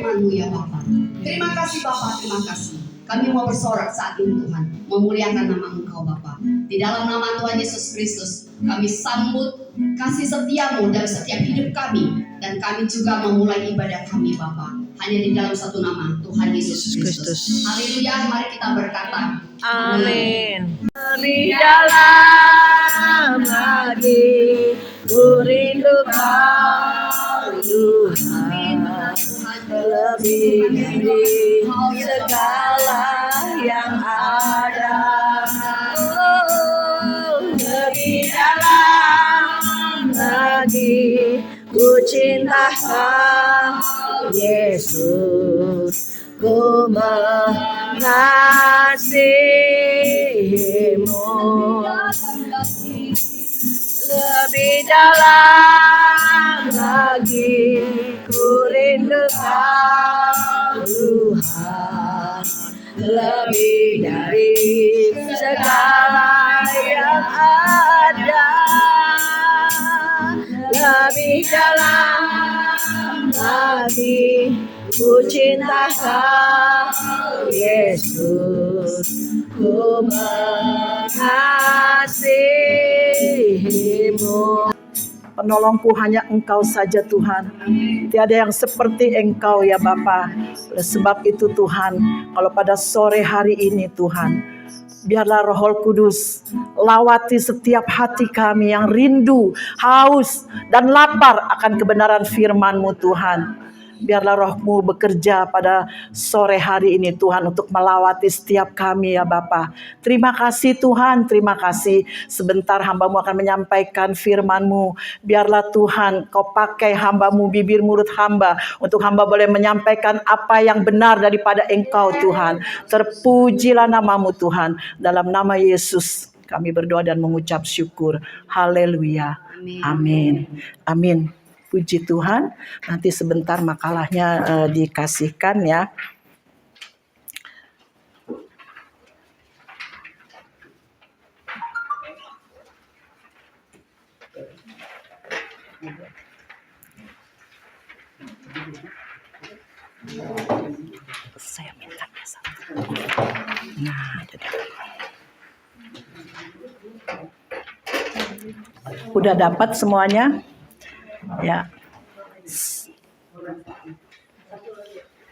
firman-Mu ya Bapa. Terima kasih Bapa, terima kasih. Kami mau bersorak saat ini Tuhan, memuliakan nama Engkau Bapa. Di dalam nama Tuhan Yesus Kristus, kami sambut kasih setia-Mu dalam setiap hidup kami. Dan kami juga memulai ibadah kami Bapa, hanya di dalam satu nama, Tuhan Yesus Kristus. Haleluya, mari kita berkata, amin. Lebih dalam lagi ku rindu Kau Tuhan, lebih dari segala yang ada. Oh, lebih dalam lagi ku cinta Kau Yesus, ku mengasihimu. Lebih dalam lagi ku rindu Kau Tuhan, lebih dari segala yang ada. Lebih dalam lagi ku cinta Kau Yesus, ku mengasihimu. Penolongku hanya Engkau saja Tuhan. Tiada yang seperti Engkau ya Bapa. Oleh sebab itu Tuhan, kalau pada sore hari ini Tuhan, biarlah Roh Kudus lawati setiap hati kami yang rindu, haus, dan lapar akan kebenaran firman-Mu Tuhan. Biarlah Roh-Mu bekerja pada sore hari ini Tuhan untuk melawati setiap kami ya Bapa. Terima kasih Tuhan, terima kasih. Sebentar hamba-Mu akan menyampaikan firman-Mu. Biarlah Tuhan Kau pakai hamba-Mu, bibir mulut hamba, untuk hamba boleh menyampaikan apa yang benar daripada Engkau Tuhan. Terpujilah nama-Mu Tuhan. Dalam nama Yesus kami berdoa dan mengucap syukur. Haleluya. Amin. Amin. Puji Tuhan. Nanti sebentar makalahnya dikasihkan ya. Saya minta satu. Nah, jadi. Udah dapat semuanya? Ya.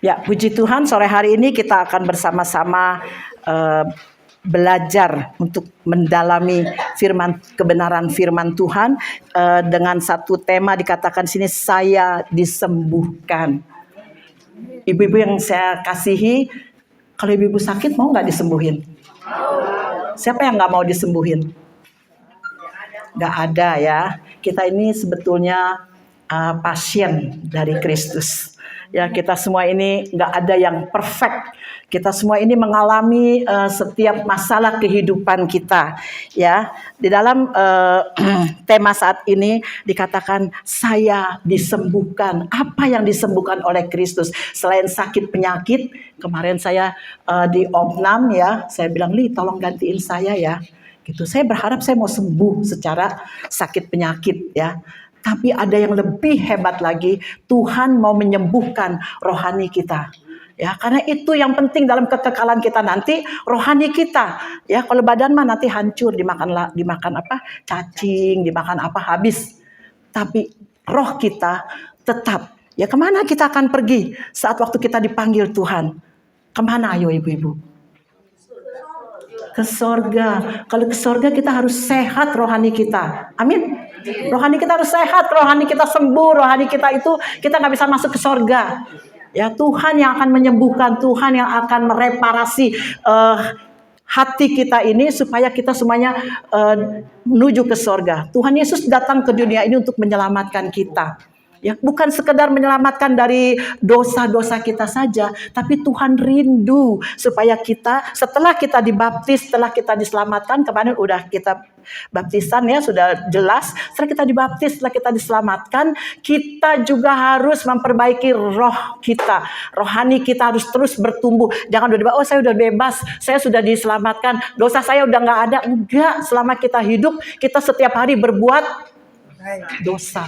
Ya, puji Tuhan, sore hari ini kita akan bersama-sama belajar untuk mendalami kebenaran firman Tuhan dengan satu tema dikatakan sini, saya disembuhkan. Ibu-ibu yang saya kasihi, kalau ibu-ibu sakit mau nggak disembuhin? Siapa yang nggak mau disembuhin? Nggak ada ya. Kita ini sebetulnya pasien dari Kristus. Ya, kita semua ini nggak ada yang perfect. Kita semua ini mengalami setiap masalah kehidupan kita. Ya, di dalam tema saat ini dikatakan saya disembuhkan. Apa yang disembuhkan oleh Kristus selain sakit penyakit? Kemarin saya di Opnam ya, saya bilang Li, tolong gantiin saya ya. Gitu. Saya berharap saya mau sembuh secara sakit penyakit ya. Tapi ada yang lebih hebat lagi, Tuhan mau menyembuhkan rohani kita. Ya, karena itu yang penting dalam kekekalan kita nanti, rohani kita. Ya, kalau badan mah nanti hancur, dimakan apa? Cacing, dimakan apa habis. Tapi roh kita tetap. Ya, kemana kita akan pergi saat waktu kita dipanggil Tuhan? Kemana ayo ibu-ibu? Ke sorga. Kalau ke sorga kita harus sehat rohani kita. Amin. Rohani kita harus sehat, rohani kita sembuh, rohani kita itu kita nggak bisa masuk ke sorga. Ya, Tuhan yang akan menyembuhkan, Tuhan yang akan mereparasi hati kita ini supaya kita semuanya menuju ke sorga. Tuhan Yesus datang ke dunia ini untuk menyelamatkan kita. Ya, bukan sekedar menyelamatkan dari dosa-dosa kita saja, tapi Tuhan rindu supaya kita setelah kita dibaptis, setelah kita diselamatkan, kemarin udah kita baptisan ya, sudah jelas. Setelah kita dibaptis, setelah kita diselamatkan, kita juga harus memperbaiki roh kita. Rohani kita harus terus bertumbuh. Jangan udah, oh saya udah bebas, saya sudah diselamatkan, dosa saya udah nggak ada. Enggak, selama kita hidup, kita setiap hari berbuat dosa.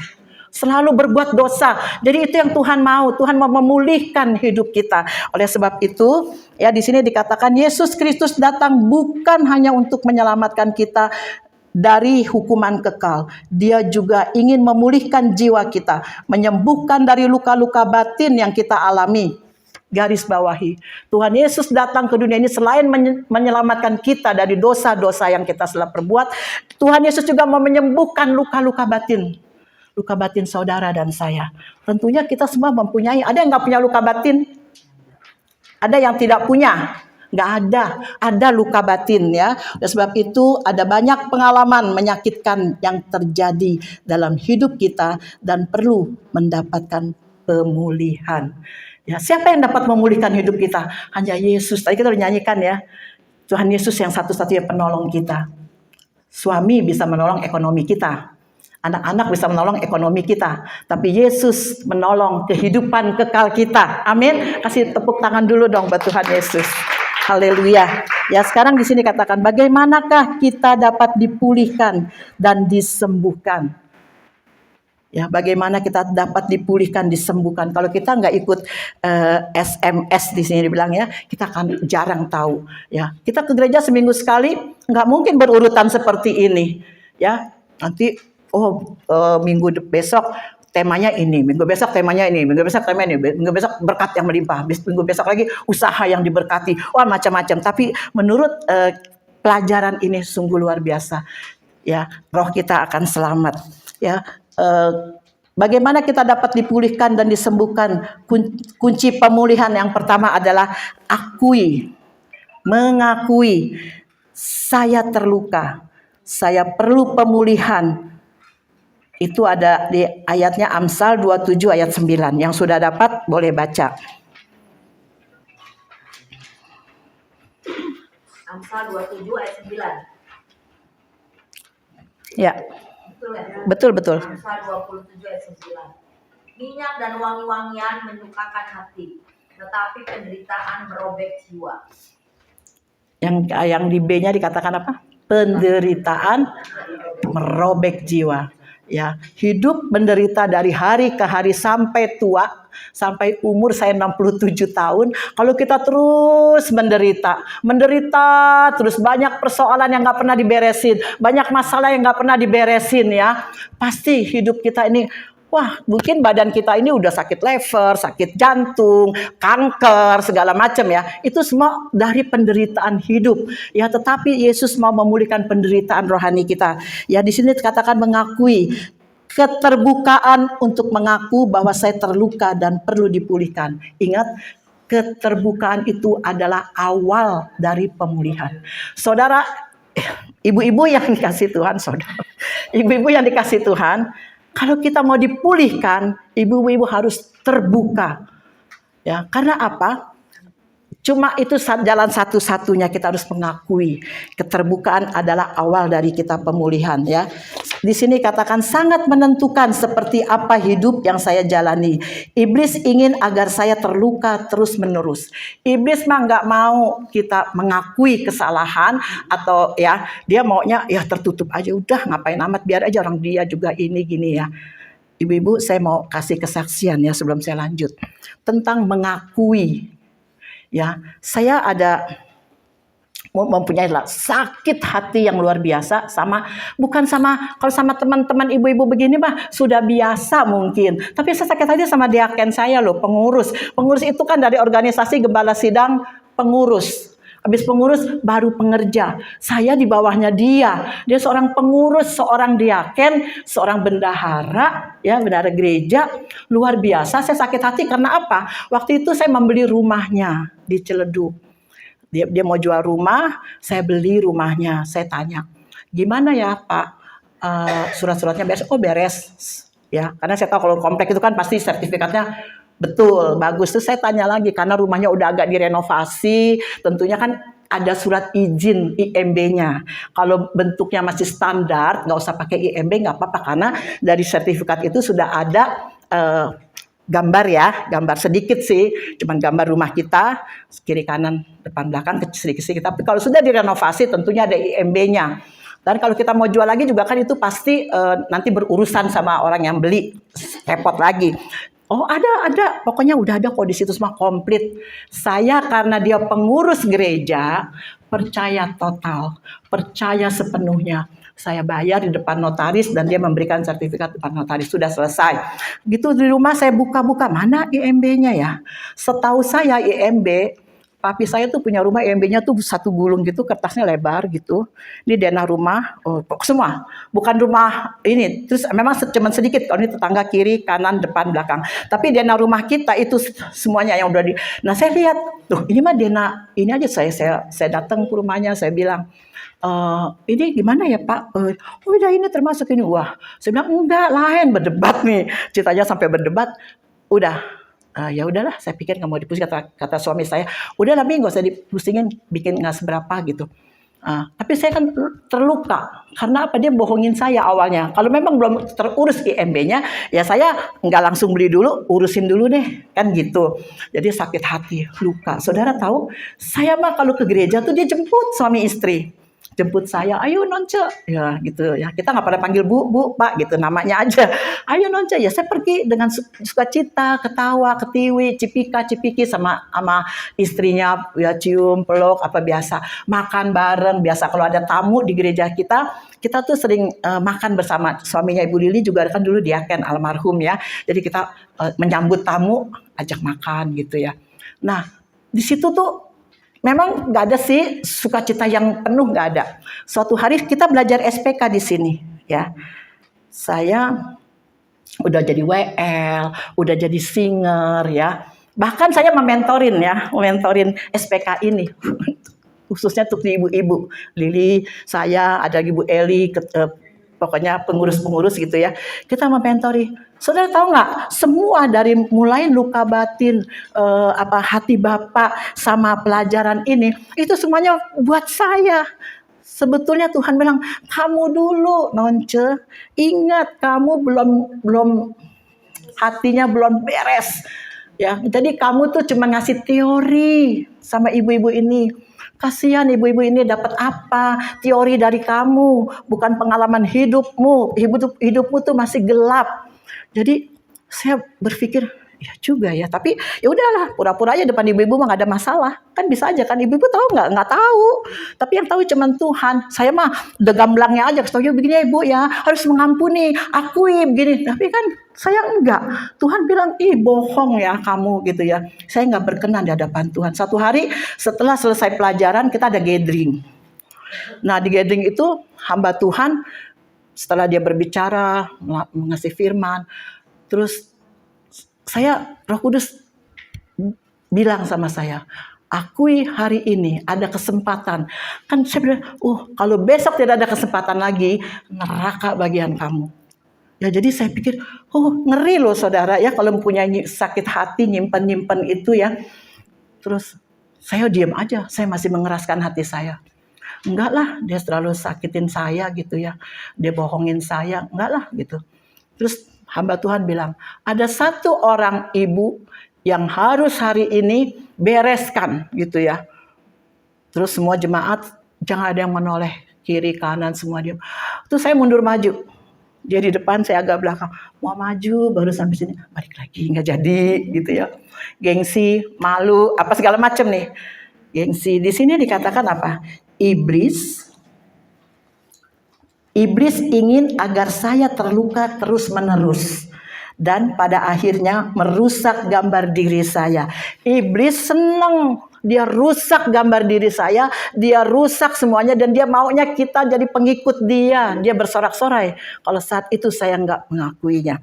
selalu berbuat dosa. Jadi itu yang Tuhan mau. Tuhan mau memulihkan hidup kita. Oleh sebab itu, ya di sini dikatakan Yesus Kristus datang bukan hanya untuk menyelamatkan kita dari hukuman kekal. Dia juga ingin memulihkan jiwa kita, menyembuhkan dari luka-luka batin yang kita alami. Garis bawahi, Tuhan Yesus datang ke dunia ini selain menyelamatkan kita dari dosa-dosa yang kita telah perbuat, Tuhan Yesus juga mau menyembuhkan luka-luka batin. Luka batin saudara dan saya. Tentunya kita semua mempunyai. Ada yang nggak punya luka batin? Ada yang tidak punya? Nggak ada. Ada luka batin ya. Oleh sebab itu ada banyak pengalaman menyakitkan yang terjadi dalam hidup kita dan perlu mendapatkan pemulihan. Ya, siapa yang dapat memulihkan hidup kita? Hanya Yesus. Tadi kita udah nyanyikan ya. Tuhan Yesus yang satu-satunya penolong kita. Suami bisa menolong ekonomi kita. Anak-anak bisa menolong ekonomi kita. Tapi Yesus menolong kehidupan kekal kita. Amin. Kasih tepuk tangan dulu dong buat Tuhan Yesus. Haleluya. Ya, sekarang di sini katakan bagaimanakah kita dapat dipulihkan dan disembuhkan? Ya, bagaimana kita dapat dipulihkan, disembuhkan? Kalau kita nggak ikut SMS di sini dibilang ya, kita akan jarang tahu. Ya, kita ke gereja seminggu sekali, nggak mungkin berurutan seperti ini. Ya, nanti minggu besok temanya ini, minggu besok temanya ini, minggu besok temanya ini, minggu besok berkat yang melimpah, minggu besok lagi usaha yang diberkati, macam-macam. Tapi menurut pelajaran ini sungguh luar biasa. Ya, roh kita akan selamat. Ya. Bagaimana kita dapat dipulihkan dan disembuhkan? Kunci pemulihan yang pertama adalah mengakui saya terluka, saya perlu pemulihan. Itu ada di ayatnya Amsal 27 ayat 9. Yang sudah dapat boleh baca. Amsal 27 ayat 9. Ya. Betul. Amsal 27 ayat 9. Minyak dan wangi-wangian menyukakan hati, tetapi penderitaan merobek jiwa. Yang di B-nya dikatakan apa? Penderitaan merobek jiwa. Ya, hidup menderita dari hari ke hari sampai tua, sampai umur saya 67 tahun. Kalau kita terus menderita terus, banyak persoalan yang nggak pernah diberesin, banyak masalah yang nggak pernah diberesin ya, pasti hidup kita ini, mungkin badan kita ini udah sakit lever, sakit jantung, kanker, segala macam ya. Itu semua dari penderitaan hidup. Ya, tetapi Yesus mau memulihkan penderitaan rohani kita. Ya, di sini dikatakan mengakui keterbukaan untuk mengaku bahwa saya terluka dan perlu dipulihkan. Ingat, keterbukaan itu adalah awal dari pemulihan. Saudara, ibu-ibu yang dikasih Tuhan, ibu-ibu yang dikasih Tuhan, kalau kita mau dipulihkan, ibu-ibu harus terbuka. Ya, karena apa? Cuma itu jalan satu-satunya, kita harus mengakui. Keterbukaan adalah awal dari kita pemulihan ya. Di sini katakan sangat menentukan seperti apa hidup yang saya jalani. Iblis ingin agar saya terluka terus-menerus. Iblis mah nggak mau kita mengakui kesalahan, atau ya dia maunya ya tertutup aja, udah ngapain amat, biar aja orang dia juga ini gini ya. Ibu-ibu, saya mau kasih kesaksian ya sebelum saya lanjut tentang mengakui. Ya, saya mempunyai sakit hati yang luar biasa, kalau sama teman-teman ibu-ibu begini mah sudah biasa mungkin. Tapi saya sakit hati sama diaken saya loh, pengurus. Pengurus itu kan dari organisasi gembala sidang pengurus. Habis pengurus baru pengerja. Saya di bawahnya dia. Dia seorang pengurus, seorang diaken, seorang bendahara, ya, bendahara gereja. Luar biasa. Saya sakit hati karena apa? Waktu itu saya membeli rumahnya di Ciledug. Dia mau jual rumah, saya beli rumahnya. Saya tanya, gimana ya Pak? Surat-suratnya beres? Oh beres. Ya, karena saya tahu kalau komplek itu kan pasti sertifikatnya betul, bagus. Terus saya tanya lagi karena rumahnya udah agak direnovasi, tentunya kan ada surat izin IMB-nya. Kalau bentuknya masih standar, nggak usah pakai IMB, nggak apa-apa, karena dari sertifikat itu sudah ada gambar ya, gambar sedikit sih, cuman gambar rumah kita, kiri kanan depan belakang sedikit-sedikit. Tapi kalau sudah direnovasi tentunya ada IMB-nya. Dan kalau kita mau jual lagi juga kan itu pasti nanti berurusan sama orang yang beli, repot lagi. Oh ada, pokoknya udah ada kok di situ semua komplit. Saya karena dia pengurus gereja, percaya total, percaya sepenuhnya. Saya bayar di depan notaris dan dia memberikan sertifikat depan notaris, sudah selesai. Gitu di rumah saya buka-buka, mana IMB-nya ya? Setahu saya IMB, papi saya tuh punya rumah IMB-nya tuh satu gulung gitu, kertasnya lebar gitu. Ini denah rumah, semua. Bukan rumah ini, terus memang cuma sedikit, kalau ini tetangga kiri, kanan, depan, belakang. Tapi denah rumah kita itu semuanya yang udah di. Nah saya lihat, tuh ini mah denah, ini aja saya datang ke rumahnya, saya bilang, ini gimana ya Pak? Oh udah ini termasuk ini. Wah, saya bilang enggak, lain, berdebat nih. Ceritanya sampai berdebat, udah. Ya udahlah, saya pikir nggak mau dipusing, kata suami saya, udah tapi nggak usah dipusingin, bikin nggak seberapa gitu. Tapi saya kan terluka karena apa, dia bohongin saya awalnya. Kalau memang belum terurus IMB-nya, ya saya nggak langsung beli dulu, urusin dulu deh, kan gitu. Jadi sakit hati, luka. Saudara tahu, saya mah kalau ke gereja tuh dia jemput suami istri. Jemput saya, ayo nonce, ya gitu ya. Kita nggak pada panggil bu, pak gitu, namanya aja. Ayo nonce, ya saya pergi dengan sukacita, ketawa, ketiwi, cipiki sama istrinya, ya cium, peluk, apa biasa, makan bareng. Biasa kalau ada tamu di gereja kita tuh sering makan bersama. Suaminya Ibu Lili juga kan dulu diaken almarhum ya. Jadi kita menyambut tamu, ajak makan gitu ya. Nah di situ tuh memang nggak ada sih sukacita yang penuh, nggak ada. Suatu hari kita belajar SPK di sini, ya. Saya udah jadi WL, udah jadi singer, ya. Bahkan saya mementorin SPK ini, khususnya untuk ibu-ibu. Lili, saya ada Ibu Eli, pokoknya pengurus-pengurus gitu ya. Kita mementori. Saudara tahu nggak? Semua dari mulai luka batin, hati Bapak sama pelajaran ini, itu semuanya buat saya. Sebetulnya Tuhan bilang, kamu dulu nonce, ingat kamu belum hatinya belum beres. Ya, jadi kamu tuh cuma ngasih teori sama ibu-ibu ini. Kasihan ibu-ibu ini dapat apa? Teori dari kamu, bukan pengalaman hidupmu. Hidupmu tuh masih gelap. Jadi saya berpikir, ya juga ya. Tapi ya udahlah, pura-pura aja depan ibu-ibu mah gak ada masalah. Kan bisa aja kan, ibu-ibu tahu nggak? Nggak tahu. Tapi yang tahu cuma Tuhan. Saya mah udah gamblangnya aja. Kasih begini ya ibu ya, harus mengampuni, akui begini. Tapi kan saya enggak. Tuhan bilang, bohong ya kamu gitu ya. Saya nggak berkenan di hadapan Tuhan. Satu hari setelah selesai pelajaran kita ada gathering. Nah di gathering itu hamba Tuhan, setelah dia berbicara, mengasih firman, terus Roh Kudus bilang sama saya, akui hari ini ada kesempatan. Kan saya bilang, kalau besok tidak ada kesempatan lagi, neraka bagian kamu. Ya jadi saya pikir, ngeri loh saudara ya kalau mempunyai sakit hati nyimpen itu ya. Terus saya diam aja, saya masih mengeraskan hati saya. Enggak lah, dia selalu sakitin saya gitu ya. Dia bohongin saya, enggak lah gitu. Terus hamba Tuhan bilang, ada satu orang ibu yang harus hari ini bereskan gitu ya. Terus semua jemaat, jangan ada yang menoleh, kiri kanan semua diam. Terus saya mundur maju. Dia di depan, saya agak belakang. Mau maju, baru sampai sini, balik lagi, nggak jadi gitu ya. Gengsi, malu, apa segala macam nih. Gengsi, di sini dikatakan apa? Iblis ingin agar saya terluka terus-menerus dan pada akhirnya merusak gambar diri saya. Iblis senang dia rusak gambar diri saya, dia rusak semuanya dan dia maunya kita jadi pengikut dia. Dia bersorak-sorai kalau saat itu saya nggak mengakuinya.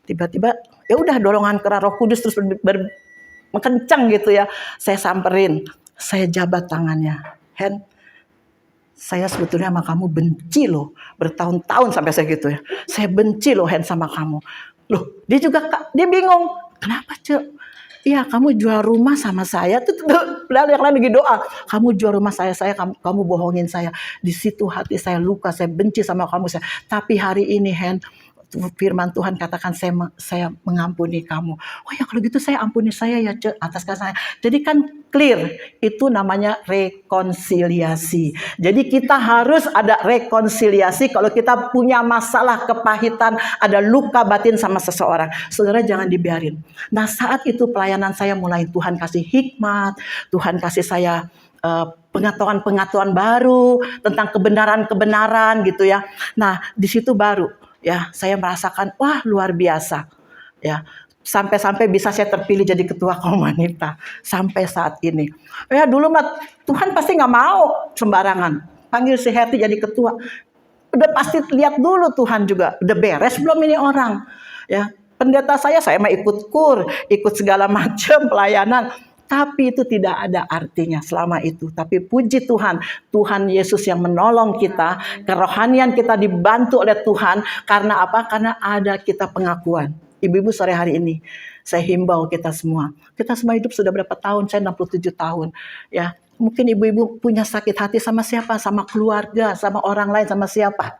Tiba-tiba ya udah dorongan kerah Roh Kudus terus berkencang gitu ya. Saya samperin, saya jabat tangannya. Hen, saya sebetulnya sama kamu benci loh. Bertahun-tahun sampai saya gitu ya. Saya benci loh Hen sama kamu. Loh dia bingung. Kenapa Cek? Iya kamu jual rumah sama saya. Tuh yang lain lagi doa. Kamu jual rumah saya kamu bohongin saya. Di situ hati saya luka. Saya benci sama kamu. Tapi hari ini Hen, firman Tuhan katakan saya mengampuni kamu. Oh ya kalau gitu saya ampuni saya ya atas kesalahan saya. Jadi kan clear, itu namanya rekonsiliasi. Jadi kita harus ada rekonsiliasi kalau kita punya masalah kepahitan, ada luka batin sama seseorang. Saudara jangan dibiarin. Nah saat itu pelayanan saya mulai Tuhan kasih hikmat, Tuhan kasih saya pengetahuan-pengetahuan baru tentang kebenaran-kebenaran gitu ya. Nah di situ baru ya saya merasakan wah luar biasa ya. Sampai-sampai bisa saya terpilih jadi ketua kaum wanita sampai saat ini. Ya dulu mah Tuhan pasti nggak mau sembarangan panggil si Herti jadi ketua. Udah pasti lihat dulu Tuhan juga udah beres belum ini orang. Ya pendeta saya mah ikut kur, ikut segala macam pelayanan. Tapi itu tidak ada artinya selama itu. Tapi puji Tuhan, Tuhan Yesus yang menolong kita, kerohanian kita dibantu oleh Tuhan. Karena apa? Karena ada kita pengakuan. Ibu-ibu sore hari ini, saya himbau kita semua. Kita semua hidup sudah berapa tahun? Saya 67 tahun. Ya, mungkin ibu-ibu punya sakit hati sama siapa? Sama keluarga, sama orang lain, sama siapa?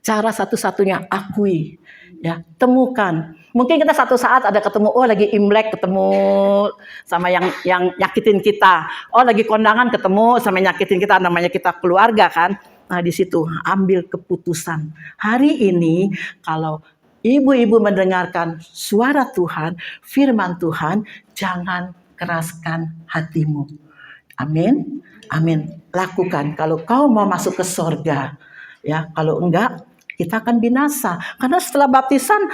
Cara satu-satunya akui, ya temukan. Mungkin kita satu saat ada ketemu, oh lagi Imlek ketemu sama yang nyakitin kita, oh lagi kondangan ketemu sama yang nyakitin kita, namanya kita keluarga kan. Nah di situ ambil keputusan. Hari ini kalau ibu-ibu mendengarkan suara Tuhan, firman Tuhan, jangan keraskan hatimu. Amin, amin. Lakukan kalau kau mau masuk ke sorga. Ya, kalau enggak kita akan binasa. Karena setelah baptisan,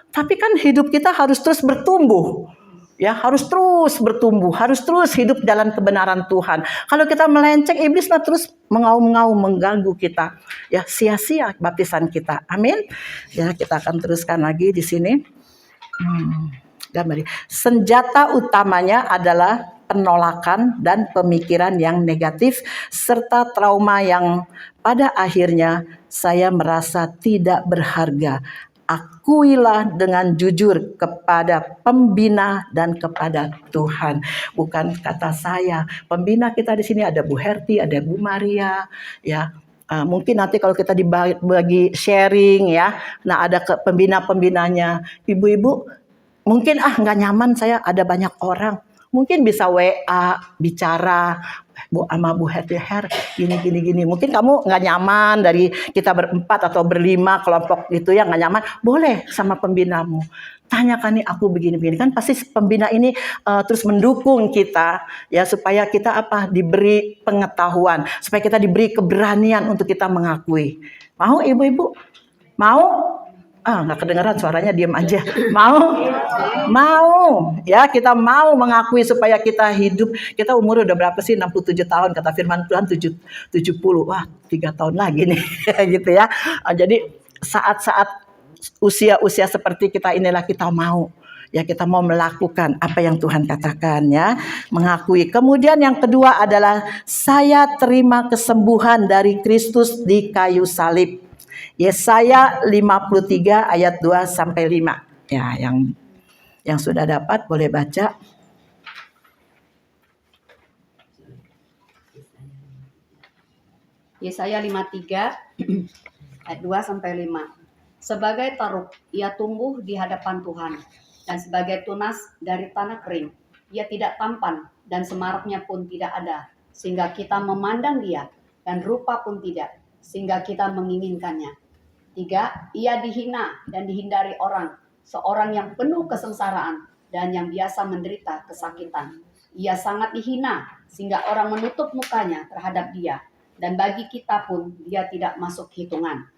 tapi kan hidup kita harus terus bertumbuh. Ya, harus terus bertumbuh, harus terus hidup dalam kebenaran Tuhan. Kalau kita melenceng, iblis terus mengaum-ngaum mengganggu kita. Ya, sia-sia baptisan kita. Amin. Ya, kita akan teruskan lagi di sini. Senjata utamanya adalah penolakan dan pemikiran yang negatif serta trauma yang pada akhirnya saya merasa tidak berharga. Akuilah dengan jujur kepada pembina dan kepada Tuhan. Bukan kata saya. Pembina kita di sini ada Bu Herti, ada Bu Maria, ya. Mungkin nanti kalau kita dibagi sharing ya. Nah ada pembina-pembinanya. Ibu-ibu mungkin nggak nyaman saya ada banyak orang. Mungkin bisa WA, bicara, sama Bu Herti, gini. Mungkin kamu nggak nyaman dari kita berempat atau berlima kelompok itu yang nggak nyaman. Boleh sama pembinamu. Tanyakan nih aku begini. Kan pasti pembina ini terus mendukung kita. Ya supaya kita diberi pengetahuan. Supaya kita diberi keberanian untuk kita mengakui. Mau ibu-ibu? Mau? Nggak kedengaran suaranya, diam aja. Mau ya, kita mau mengakui supaya kita hidup. Kita umur udah berapa sih? 67 tahun kata firman Tuhan, 70. Wah 3 tahun lagi nih gitu ya. Jadi saat-saat usia seperti kita inilah kita mau. Ya kita mau melakukan apa yang Tuhan katakan ya, mengakui. Kemudian yang kedua adalah saya terima kesembuhan dari Kristus di kayu salib. Yesaya 53 ayat 2 sampai 5. Ya, yang sudah dapat boleh baca. Yesaya 53 ayat 2 sampai 5. Sebagai taruk ia tumbuh di hadapan Tuhan, dan sebagai tunas dari tanah kering. Ia tidak tampan dan semaraknya pun tidak ada, sehingga kita memandang dia, dan rupa pun tidak, sehingga kita menginginkannya. 3. Ia dihina dan dihindari orang, seorang yang penuh kesengsaraan dan yang biasa menderita kesakitan. Ia sangat dihina sehingga orang menutup mukanya terhadap dia, dan bagi kita pun dia tidak masuk hitungan.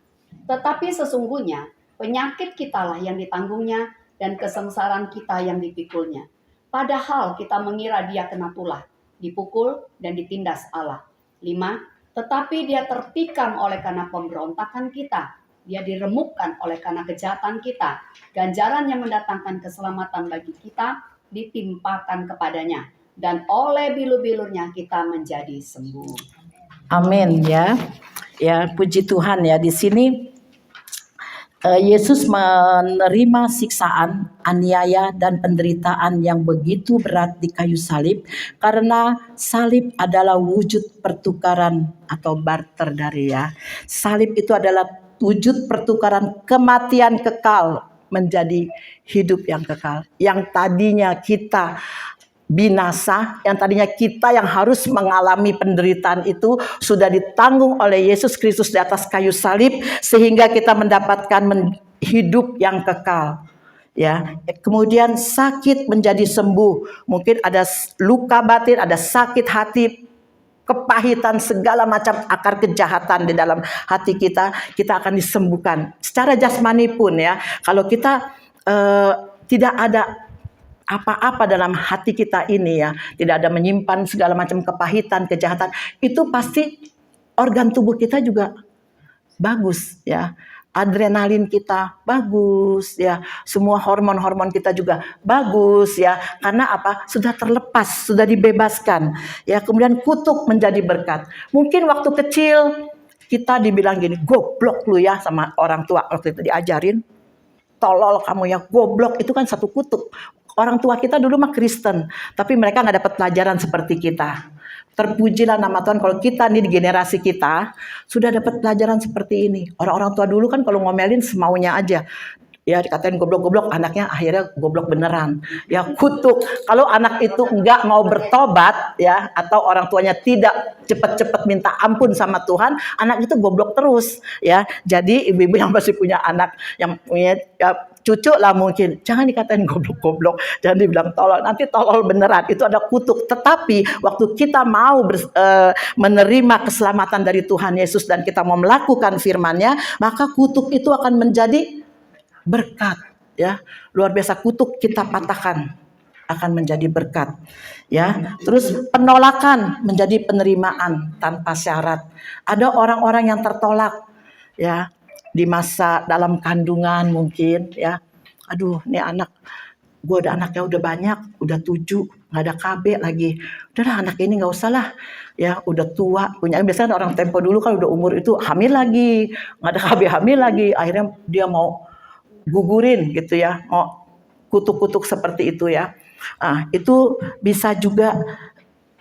Tetapi sesungguhnya penyakit kitalah yang ditanggungnya dan kesengsaraan kita yang dipikulnya. Padahal kita mengira dia kena tulah, dipukul dan ditindas Allah. 5. Tetapi dia tertikam oleh karena pemberontakan kita. Dia diremukkan oleh karena kejahatan kita. Ganjaran yang mendatangkan keselamatan bagi kita ditimpakan kepadanya. Dan oleh bilu-bilurnya kita menjadi sembuh. Amin ya. Ya puji Tuhan ya, di sini Yesus menerima siksaan, aniaya dan penderitaan yang begitu berat di kayu salib, karena salib adalah wujud pertukaran atau barter dari ya. Salib itu adalah wujud pertukaran kematian kekal menjadi hidup yang kekal. Yang tadinya kita binasa, yang tadinya kita yang harus mengalami penderitaan itu sudah ditanggung oleh Yesus Kristus di atas kayu salib, sehingga kita mendapatkan hidup yang kekal. Ya, kemudian sakit menjadi sembuh. Mungkin ada luka batin, ada sakit hati, kepahitan, segala macam akar kejahatan di dalam hati kita akan disembuhkan. Secara jasmani pun ya, kalau kita tidak ada apa-apa dalam hati kita ini ya, tidak ada menyimpan segala macam kepahitan, kejahatan, itu pasti organ tubuh kita juga bagus ya. Adrenalin kita bagus ya, semua hormon-hormon kita juga bagus ya. Karena apa? Sudah terlepas, sudah dibebaskan ya. Kemudian kutuk menjadi berkat. Mungkin waktu kecil kita dibilang gini, goblok lu ya, sama orang tua waktu itu diajarin, tolol kamu ya, goblok, itu kan satu kutuk. Orang tua kita dulu mah Kristen, tapi mereka nggak dapat pelajaran seperti kita. Terpujilah nama Tuhan kalau kita nih di generasi kita sudah dapat pelajaran seperti ini. Orang-orang tua dulu kan kalau ngomelin semaunya aja. Ya dikatain goblok-goblok, anaknya akhirnya goblok beneran. Ya kutuk. Kalau anak itu enggak mau bertobat ya, atau orang tuanya tidak cepat-cepat minta ampun sama Tuhan, anak itu goblok terus ya. Jadi ibu-ibu yang masih punya anak, yang punya ya, cucu lah mungkin, jangan dikatain goblok-goblok, jangan dibilang tolol, nanti tolol beneran, itu ada kutuk. Tetapi waktu kita mau menerima keselamatan dari Tuhan Yesus dan kita mau melakukan firman-Nya, maka kutuk itu akan menjadi berkat ya. Luar biasa, kutuk kita patahkan akan menjadi berkat ya. Terus penolakan menjadi penerimaan tanpa syarat. Ada orang-orang yang tertolak ya di masa dalam kandungan mungkin ya. Aduh, nih anak gue ada anaknya udah banyak, udah 7, nggak ada KB lagi. Udahlah anak ini nggak usah lah, ya udah tua. Punya biasanya orang tempo dulu kan udah umur itu hamil lagi, nggak ada KB hamil lagi. Akhirnya dia mau gugurin gitu ya, mau kutuk-kutuk seperti itu ya. Nah, itu bisa juga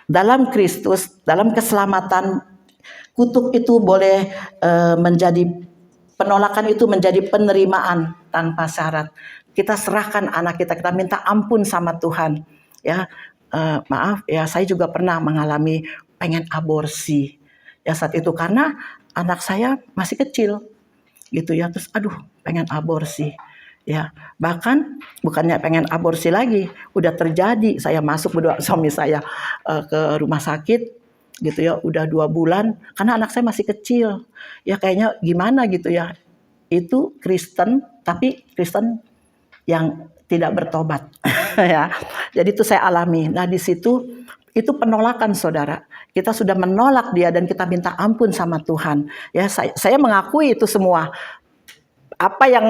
dalam Kristus, dalam keselamatan, kutuk itu boleh menjadi penolakan, itu menjadi penerimaan tanpa syarat. Kita serahkan anak kita minta ampun sama Tuhan. Ya, maaf ya, saya juga pernah mengalami pengen aborsi. Ya saat itu karena anak saya masih kecil, gitu ya. Terus aduh, pengen aborsi. Ya, bahkan bukannya pengen aborsi lagi, udah terjadi. Saya masuk berdua suami saya ke rumah sakit, gitu ya, udah 2 bulan karena anak saya masih kecil. Ya kayaknya gimana gitu ya. Itu Kristen, tapi Kristen yang tidak bertobat ya. Jadi itu saya alami. Nah, di situ itu penolakan saudara. Kita sudah menolak dia dan kita minta ampun sama Tuhan. Ya, saya mengakui itu semua. Apa yang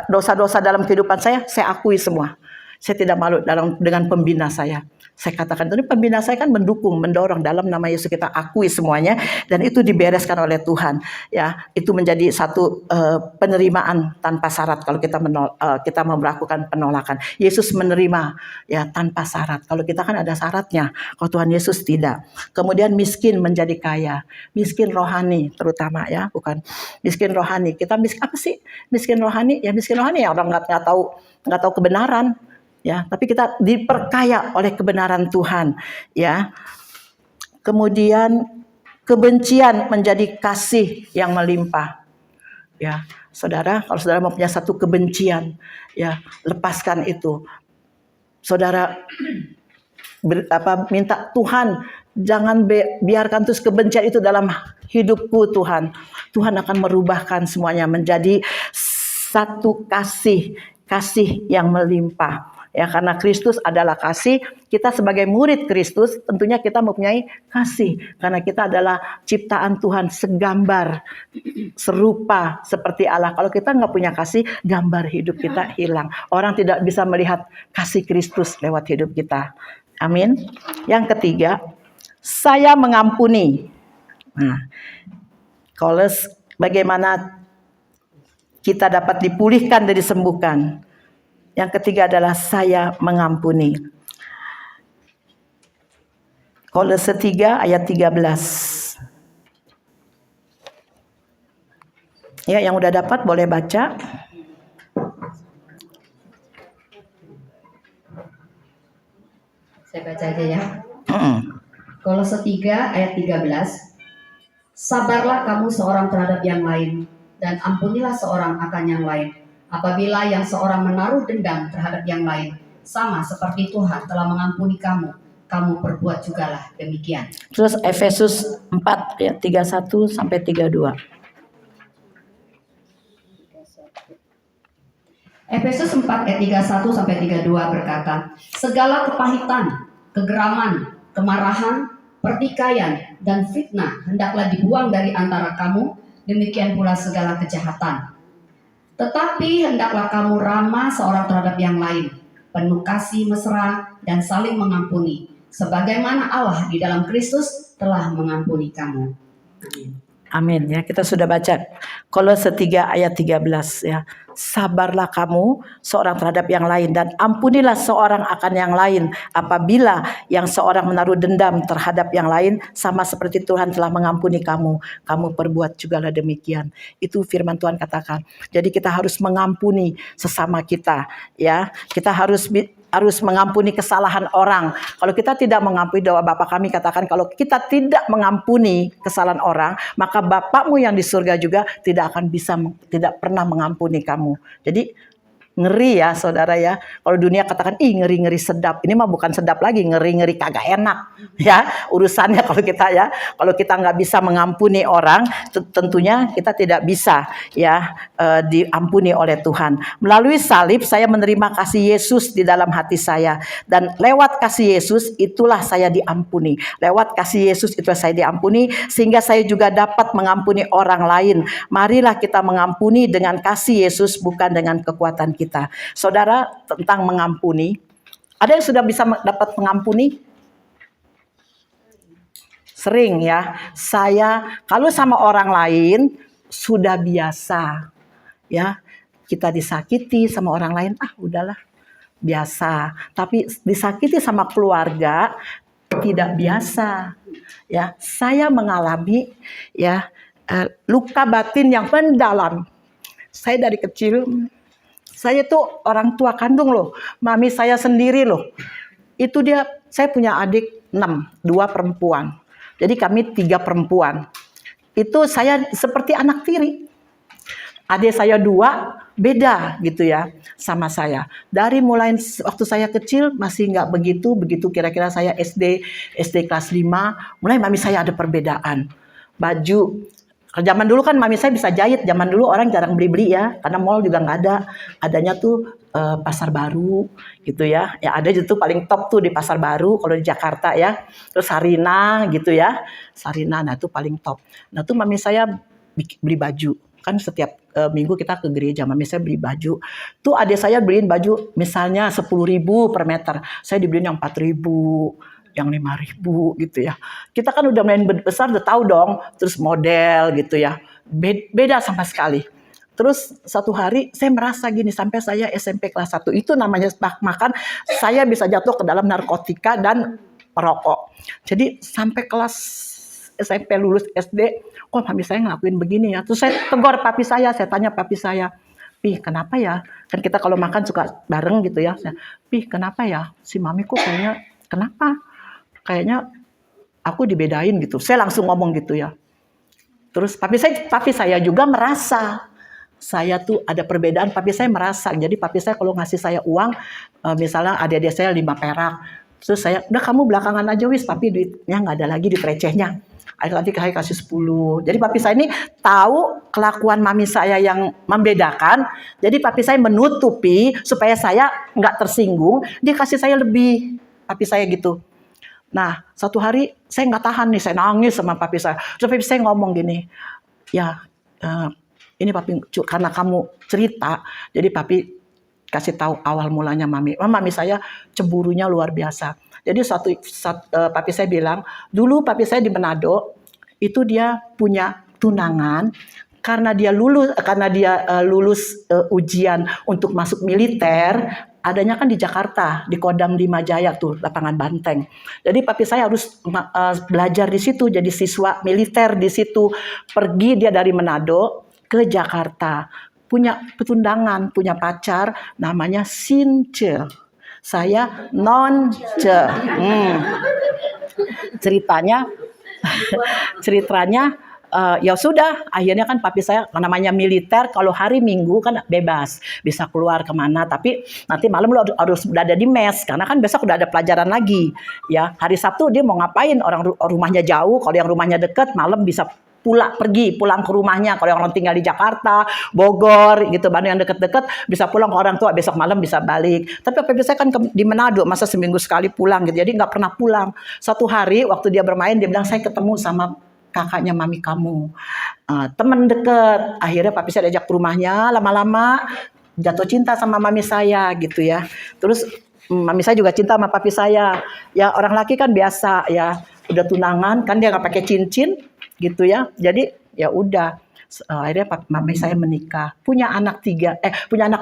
dosa-dosa dalam kehidupan saya akui semua. Saya tidak malu dengan pembina saya. Saya katakan, ini pembina saya kan mendukung, mendorong, dalam nama Yesus kita akui semuanya, dan itu dibereskan oleh Tuhan. Ya, itu menjadi satu penerimaan tanpa syarat kalau kita kita mau melakukan penolakan. Yesus menerima ya tanpa syarat. Kalau kita kan ada syaratnya, kalau Tuhan Yesus tidak. Kemudian miskin menjadi kaya, miskin rohani terutama ya, bukan miskin rohani. Kita miskin apa sih? Miskin rohani ya, miskin rohani ya orang nggak tahu kebenaran. Ya, tapi kita diperkaya oleh kebenaran Tuhan, ya. Kemudian kebencian menjadi kasih yang melimpah. Ya, saudara, kalau saudara mau punya satu kebencian, ya, lepaskan itu. Saudara minta Tuhan, jangan biarkan terus kebencian itu dalam hidupku Tuhan. Tuhan akan merubahkan semuanya menjadi satu kasih yang melimpah. Ya, karena Kristus adalah kasih, kita sebagai murid Kristus tentunya kita mempunyai kasih karena kita adalah ciptaan Tuhan segambar serupa seperti Allah. Kalau kita nggak punya kasih, gambar hidup kita hilang. Orang tidak bisa melihat kasih Kristus lewat hidup kita. Amin. Yang ketiga, saya mengampuni. Nah, bagaimana kita dapat dipulihkan dan disembuhkan. Yang ketiga adalah saya mengampuni. Kolose 3 ayat 13. Ya, yang udah dapat boleh baca. Saya baca aja ya. Mm-mm. Kolose 3 ayat 13. Sabarlah kamu seorang terhadap yang lain, dan ampunilah seorang akan yang lain. Apabila yang seorang menaruh dendam terhadap yang lain, sama seperti Tuhan telah mengampuni kamu, kamu perbuat jugalah demikian. Terus Efesus 4 ayat 31 sampai 32. Efesus 4 ayat 31 sampai 32 berkata, segala kepahitan, kegeraman, kemarahan, pertikaian, dan fitnah hendaklah dibuang dari antara kamu, demikian pula segala kejahatan. Tetapi hendaklah kamu ramah seorang terhadap yang lain, penuh kasih mesra dan saling mengampuni, sebagaimana Allah di dalam Kristus telah mengampuni kamu. Amin. Amin ya, kita sudah baca Kolose 3 ayat 13 ya. Sabarlah kamu seorang terhadap yang lain dan ampunilah seorang akan yang lain apabila yang seorang menaruh dendam terhadap yang lain, sama seperti Tuhan telah mengampuni kamu, kamu perbuat jugalah demikian. Itu firman Tuhan katakan. Jadi kita harus mengampuni sesama kita ya. Kita harus mengampuni kesalahan orang. Kalau kita tidak mengampuni, doa Bapa kami katakan, kalau kita tidak mengampuni kesalahan orang, maka Bapakmu yang di surga juga tidak pernah mengampuni kamu. Jadi ngeri ya saudara ya. Kalau dunia katakan ngeri-ngeri sedap, ini mah bukan sedap lagi, ngeri-ngeri kagak enak ya urusannya. Kalau kita nggak bisa mengampuni orang, tentunya kita tidak bisa ya diampuni oleh Tuhan. Melalui salib saya menerima kasih Yesus di dalam hati saya, dan lewat kasih Yesus itulah saya diampuni. Lewat kasih Yesus itulah saya diampuni, sehingga saya juga dapat mengampuni orang lain. Marilah kita mengampuni dengan kasih Yesus, bukan dengan kekuatan kita. Saudara, tentang mengampuni, ada yang sudah bisa dapat mengampuni? Sering ya. Saya kalau sama orang lain sudah biasa ya. Kita disakiti sama orang lain, udahlah biasa. Tapi disakiti sama keluarga tidak biasa ya. Saya mengalami ya luka batin yang mendalam. Saya dari kecil, saya tuh orang tua kandung loh, mami saya sendiri loh. Itu saya punya adik 6, 2 perempuan. Jadi kami 3 perempuan. Itu saya seperti anak tiri. Adik saya 2 beda gitu ya sama saya. Dari mulai waktu saya kecil masih nggak begitu kira-kira saya SD kelas 5, mulai mami saya ada perbedaan. Baju. Zaman dulu kan mami saya bisa jahit. Zaman dulu orang jarang beli-beli ya, karena mall juga nggak ada. Adanya tuh Pasar Baru gitu ya. Ya ada itu paling top tuh di Pasar Baru kalau di Jakarta ya. Terus Sarina gitu ya. Sarina, nah itu paling top. Nah tuh mami saya beli baju. Kan setiap minggu kita ke gereja, mami saya beli baju. Tuh adik saya beliin baju misalnya 10.000 per meter. Saya dibeliin yang 4.000. Yang 5.000 gitu ya. Kita kan udah main besar, udah tahu dong. Terus model gitu ya. Beda sama sekali. Terus satu hari saya merasa gini, sampai saya SMP kelas 1. Itu namanya makan, saya bisa jatuh ke dalam narkotika dan perokok. Jadi sampai kelas SMP lulus SD, kok mami saya ngelakuin begini ya. Terus saya tegur papi saya tanya papi saya, Pi kenapa ya? Kan kita kalau makan suka bareng gitu ya. Pi kenapa ya? Si mami kok kayaknya, kenapa? Kayaknya aku dibedain gitu. Saya langsung ngomong gitu ya. Terus papi saya juga merasa saya tuh ada perbedaan. Papi saya merasa. Jadi papi saya kalau ngasih saya uang, misalnya adik-adik saya 5 perak. Terus saya, udah kamu belakangan aja wis, papi duitnya nggak ada lagi, duit recehnya. Nanti saya kasih 10. Jadi papi saya ini tahu kelakuan mami saya yang membedakan. Jadi papi saya menutupi supaya saya nggak tersinggung. Dia kasih saya lebih. Papi saya gitu. Nah, satu hari saya nggak tahan nih, saya nangis sama papi saya. Terus papi saya ngomong gini, ya ini papi karena kamu cerita, jadi papi kasih tahu awal mulanya mami. Mami saya cemburunya luar biasa. Jadi papi saya bilang, dulu papi saya di Manado itu dia punya tunangan. Karena dia lulus ujian untuk masuk militer, adanya kan di Jakarta, di Kodam 5 Jaya tuh, lapangan Banteng. Jadi papi saya harus belajar di situ, jadi siswa militer di situ. Pergi dia dari Manado ke Jakarta. Punya petundangan, punya pacar namanya Since. Saya Nonce. Ceritanya ya sudah, akhirnya kan papi saya namanya militer, kalau hari Minggu kan bebas bisa keluar kemana, tapi nanti malam lu harus udah ada di mes karena kan besok udah ada pelajaran lagi ya. Hari Sabtu dia mau ngapain, orang rumahnya jauh, kalau yang rumahnya deket malam bisa pulang ke rumahnya. Kalau yang orang tinggal di Jakarta, Bogor gitu, Bandung yang deket-deket bisa pulang ke orang tua, besok malam bisa balik. Tapi papi saya kan di Manado, masa seminggu sekali pulang gitu, jadi nggak pernah pulang. Satu hari waktu dia bermain, dia bilang saya ketemu sama kakaknya mami kamu, teman deket. Akhirnya papi saya diajak ke rumahnya, lama-lama jatuh cinta sama mami saya gitu ya. Terus mami saya juga cinta sama papi saya. Ya orang laki kan biasa ya, udah tunangan kan dia nggak pakai cincin gitu ya. Jadi ya udah. Akhirnya mami saya menikah, punya anak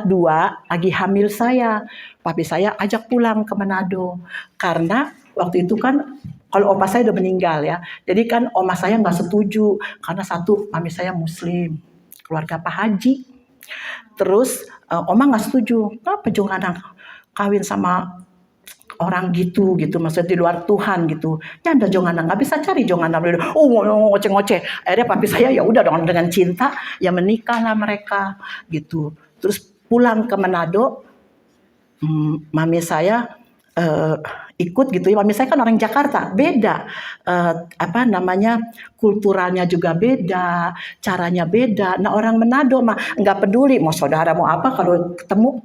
dua, lagi hamil saya. Papi saya ajak pulang ke Manado karena waktu itu kan kalau opa saya udah meninggal ya, jadi kan oma saya nggak setuju karena satu, mami saya Muslim, keluarga Pak Haji. Terus oma nggak setuju, kenapa jangan anak kawin sama orang gitu, maksudnya di luar Tuhan gitu. Ya ada jongana, nggak bisa cari jongana. Ngoceh-ngoceh. Akhirnya papi saya ya udah dengan cinta ya menikahlah mereka gitu. Terus pulang ke Manado, mami saya ikut gitu ya. Mami saya kan orang Jakarta, beda kulturalnya juga beda, caranya beda. Nah orang Manado mah nggak peduli mau saudara mau apa, kalau ketemu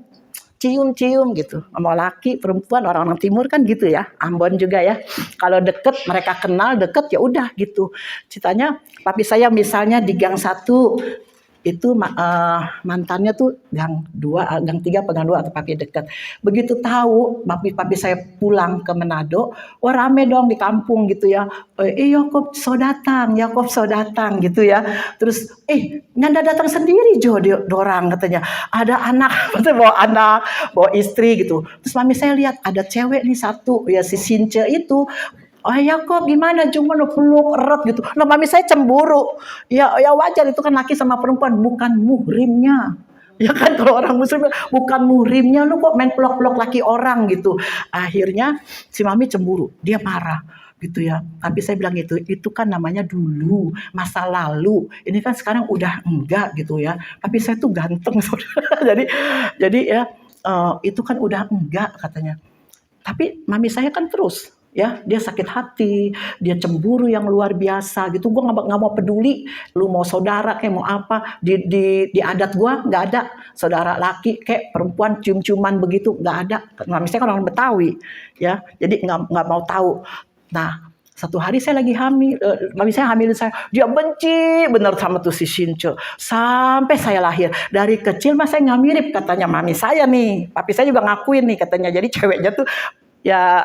cium-cium gitu. Mau laki, perempuan, orang-orang timur kan gitu ya. Ambon juga ya. Kalau deket, mereka kenal deket ya udah gitu. Ceritanya papi saya misalnya di gang 1 itu mantannya tuh gang 2, gang 3 atau gang 2 atau papi dekat. Begitu tahu papi saya pulang ke Manado, wah rame dong di kampung gitu ya. Yakob so datang gitu ya. Terus nyanda datang sendiri dorang katanya. Ada anak, bawa istri gitu. Terus mami saya lihat ada cewek nih satu ya, si Since itu. Oh Yakob gimana, cuma peluk erat gitu. Nah mami saya cemburu. Ya wajar, itu kan laki sama perempuan, bukan muhrimnya. Ya kan kalau orang muslim bukan muhrimnya, lu kok main peluk-peluk laki orang gitu. Akhirnya si mami cemburu, dia marah gitu ya. Tapi saya bilang itu kan namanya dulu, masa lalu. Ini kan sekarang udah enggak gitu ya. Tapi saya tuh ganteng saudara. jadi ya itu kan udah enggak katanya. Tapi mami saya kan terus ya, dia sakit hati, dia cemburu yang luar biasa gitu. Gue nggak mau peduli, lu mau saudara kayak mau apa, di adat gue nggak ada saudara laki kayak perempuan cium-ciuman begitu, nggak ada. Mami saya kan orang Betawi ya, jadi nggak mau tahu. Nah satu hari saya lagi hamil, mami saya hamilin saya, dia benci bener sama tuh si Since sampai saya lahir. Dari kecil mas saya nggak mirip katanya mami saya nih, papi saya juga ngakuin nih katanya. Jadi ceweknya tuh ya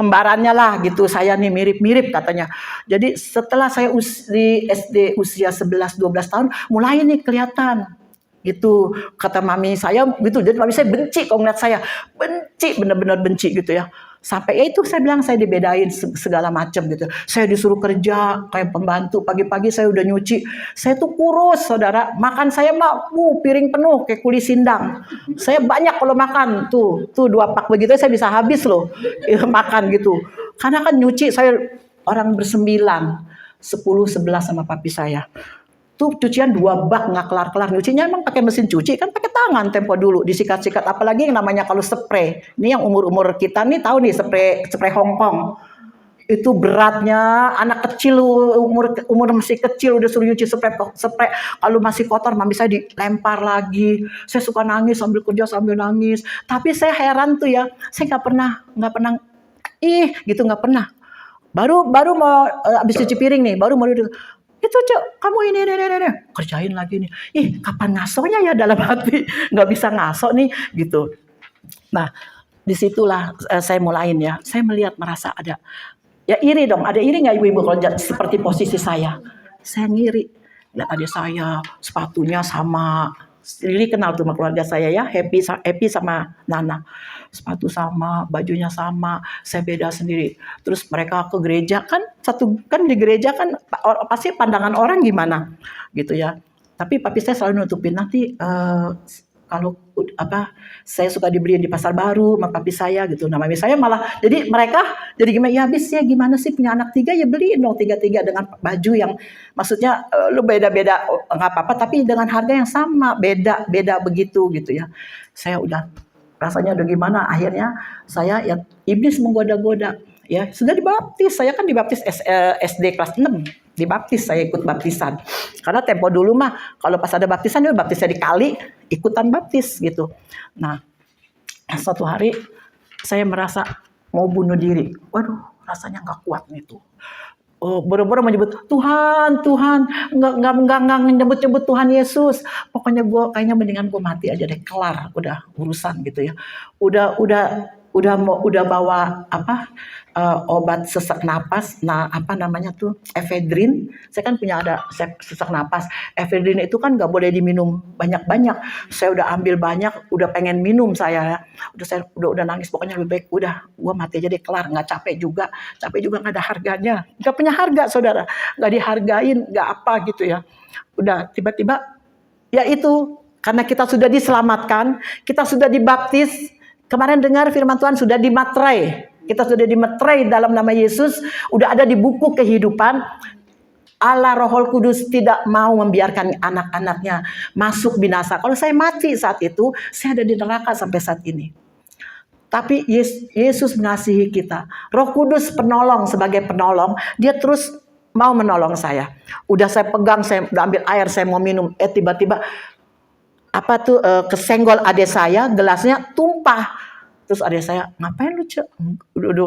kembarannya lah gitu, saya nih mirip-mirip katanya. Jadi setelah saya di SD usia 11-12 tahun mulai nih kelihatan gitu, kata mami saya gitu. Jadi mami saya benci kalau ngeliat saya, benci, bener-bener benci gitu ya. Sampai ya itu saya bilang saya dibedain segala macam gitu. Saya disuruh kerja kayak pembantu, pagi-pagi saya udah nyuci. Saya tuh kurus saudara, makan saya mah piring penuh kayak kuli sindang. Saya banyak kalau makan tuh 2 pak begitu saya bisa habis loh makan gitu. Karena kan nyuci saya orang bersembilan, 10-11 sama papi saya. Tuh cucian 2 bak nggak kelar-kelar, nyucinya emang pakai mesin cuci kan, pakai tangan tempo dulu disikat-sikat. Apalagi yang namanya kalau spray, ini yang umur kita nih tahu nih spray Hongkong itu beratnya, anak kecil umur masih kecil udah suruh nyuci spray. Kalau masih kotor mami saya dilempar lagi. Saya suka nangis sambil kerja sambil nangis. Tapi saya heran tuh ya, saya nggak pernah gitu, nggak pernah. Baru mau habis cuci piring nih, baru mau itu Cok, kamu ini kerjain lagi nih. Kapan ngasonya ya dalam hati, nggak bisa ngaso nih gitu. Nah disitulah saya mulain ya, saya merasa ada ya iri dong. Ada iri nggak ibu-ibu kalau seperti posisi saya? Saya ngiri, lihat adik saya sepatunya sama. Lili kenal tuh sama keluarga saya ya, Happy sama Nana, sepatu sama, bajunya sama, saya beda sendiri. Terus mereka ke gereja kan di gereja kan pasti pandangan orang gimana gitu ya. Tapi papi saya selalu nutupin nanti kalau saya suka dibeliin di pasar baru sama papi saya gitu. Nah mami saya malah jadi mereka jadi gimana ya, habis ya gimana sih punya anak 3 ya beliin dong 3 dengan baju yang maksudnya lu beda-beda nggak apa-apa tapi dengan harga yang sama, beda begitu gitu ya. Saya udah rasanya udah gimana, akhirnya saya ya iblis menggoda-goda ya, sudah dibaptis. Saya kan dibaptis SD kelas 6. Dibaptis, saya ikut baptisan. Karena tempo dulu mah kalau pas ada baptisan ya baptisnya di kali, ikutan baptis gitu. Nah, suatu hari saya merasa mau bunuh diri. Waduh, rasanya nggak kuat nih tuh. Oh, boro-boro menyebut Tuhan, nggak nyebut Tuhan Yesus. Pokoknya gue kayaknya mendingan gue mati aja deh, kelar, udah urusan gitu ya. Udah bawa obat sesak napas, nah apa namanya tuh efedrin. Saya kan punya ada sesak napas. Efedrin itu kan nggak boleh diminum banyak-banyak. Saya udah ambil banyak, udah pengen minum saya. Udah nangis. Pokoknya lebih baik udah gua mati aja deh, kelar. Nggak capek juga nggak ada harganya. Nggak punya harga saudara, nggak dihargain, nggak apa gitu ya. Udah tiba-tiba ya itu karena kita sudah diselamatkan, kita sudah dibaptis. Kemarin dengar firman Tuhan sudah dimaterai. Kita sudah dimaterai dalam nama Yesus. Udah ada di buku kehidupan. Allah Roh Kudus tidak mau membiarkan anak-anaknya masuk binasa. Kalau saya mati saat itu, saya ada di neraka sampai saat ini. Tapi Yesus mengasihi kita. Roh Kudus penolong sebagai penolong. Dia terus mau menolong saya. Udah saya pegang, saya udah ambil air, saya mau minum. Tiba-tiba kesenggol adik saya, gelasnya tumpah. Terus adik saya, ngapain lu Cek?